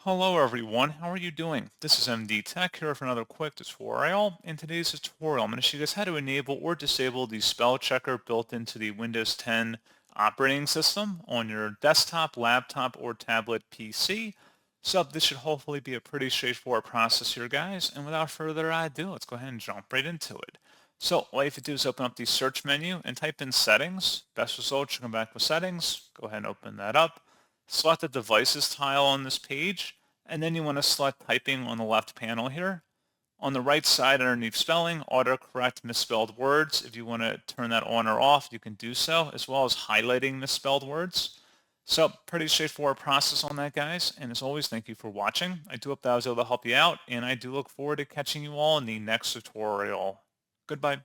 Hello everyone, how are you doing? This is MD Tech here for another quick tutorial. In today's tutorial, I'm going to show you guys how to enable or disable the spell checker built into the Windows 10 operating system on your desktop, laptop, or tablet PC. So this should hopefully be a pretty straightforward process here, guys. And without further ado, let's go ahead and jump right into it. So all you have to do is open up the search menu and type in settings. Best result should come back with settings. Go ahead and open that up. Select the devices tile on this page, and then you want to select typing on the left panel here. On the right side underneath spelling, autocorrect misspelled words. If you want to turn that on or off, you can do so, as well as highlighting misspelled words. So pretty straightforward process on that, guys. And as always, thank you for watching. I do hope that I was able to help you out, and I do look forward to catching you all in the next tutorial. Goodbye.